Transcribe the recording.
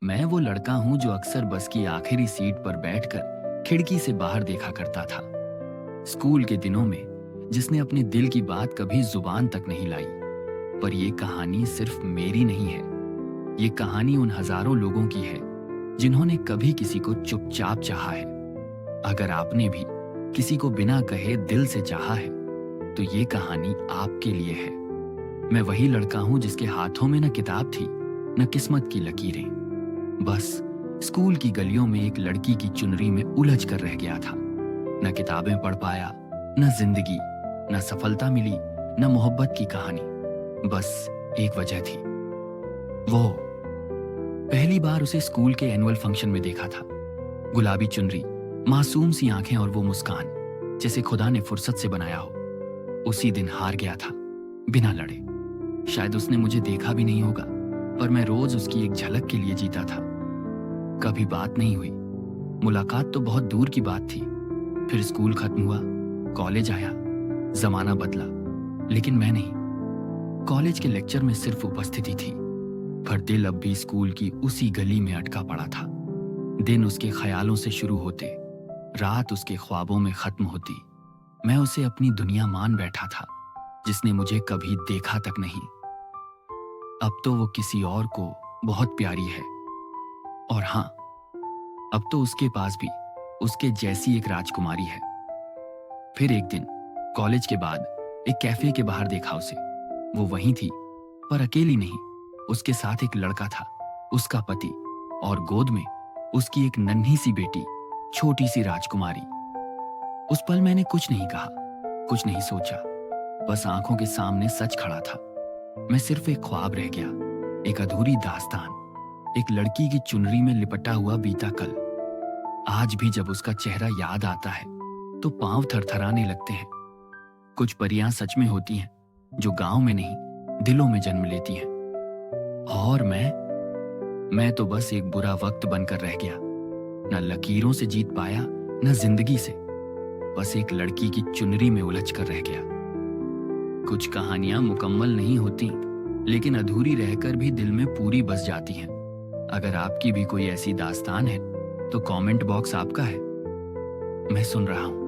मैं वो लड़का हूं जो अक्सर बस की आखिरी सीट पर बैठकर खिड़की से बाहर देखा करता था। स्कूल के दिनों में जिसने अपने दिल की बात कभी जुबान तक नहीं लाई। पर ये कहानी सिर्फ मेरी नहीं है। ये कहानी उन हजारों लोगों की है जिन्होंने कभी किसी को चुपचाप चाहा है। अगर आपने भी किसी को बिना कहे दिल से चाहा है तो ये कहानी आपके लिए है। मैं वही लड़का हूं जिसके हाथों में न किताब थी न किस्मत की लकीरें। बस स्कूल की गलियों में एक लड़की की चुनरी में उलझ कर रह गया था। न किताबें पढ़ पाया, न जिंदगी, न सफलता मिली, न मोहब्बत की कहानी। बस एक वजह थी। वो पहली बार उसे स्कूल के एनुअल फंक्शन में देखा था। गुलाबी चुनरी, मासूम सी आंखें और वो मुस्कान जैसे खुदा ने फुर्सत से बनाया हो। उसी दिन हार गया था बिना लड़े। शायद उसने मुझे देखा भी नहीं होगा, पर मैं रोज उसकी एक झलक के लिए जीता था। कभी बात नहीं हुई, मुलाकात तो बहुत दूर की बात थी। फिर स्कूल खत्म हुआ, कॉलेज आया, जमाना बदला, लेकिन मैं नहीं। कॉलेज के लेक्चर में सिर्फ उपस्थिति थी, पर दिल अब भी स्कूल की उसी गली में अटका पड़ा था। दिन उसके ख्यालों से शुरू होते, रात उसके ख्वाबों में खत्म होती। मैं उसे अपनी दुनिया मान बैठा था, जिसने मुझे कभी देखा तक नहीं। अब तो वो किसी और को बहुत प्यारी है। और हाँ, अब तो उसके पास भी उसके जैसी एक राजकुमारी है। फिर एक दिन कॉलेज के बाद एक कैफे के बाहर देखा उसे। वो वहीं थी, पर अकेली नहीं। उसके साथ एक लड़का था, उसका पति, और गोद में उसकी एक नन्ही सी बेटी, छोटी सी राजकुमारी। उस पल मैंने कुछ नहीं कहा, कुछ नहीं सोचा। बस आंखों के सामने सच खड़ा था। मैं सिर्फ एक ख्वाब रह गया, एक अधूरी दास्तान, एक लड़की की चुनरी में लिपटा हुआ बीता कल। आज भी जब उसका चेहरा याद आता है तो पांव थरथराने लगते हैं। कुछ परियां सच में होती हैं, जो गांव में नहीं, दिलों में जन्म लेती हैं। और मैं तो बस एक बुरा वक्त बनकर रह गया। न लकीरों से जीत पाया, न जिंदगी से। बस एक लड़की की चुनरी में उलझ कर रह गया। कुछ कहानियां मुकम्मल नहीं होती, लेकिन अधूरी रहकर भी दिल में पूरी बस जाती हैं। अगर आपकी भी कोई ऐसी दास्तान है तो कमेंट बॉक्स आपका है। मैं सुन रहा हूं।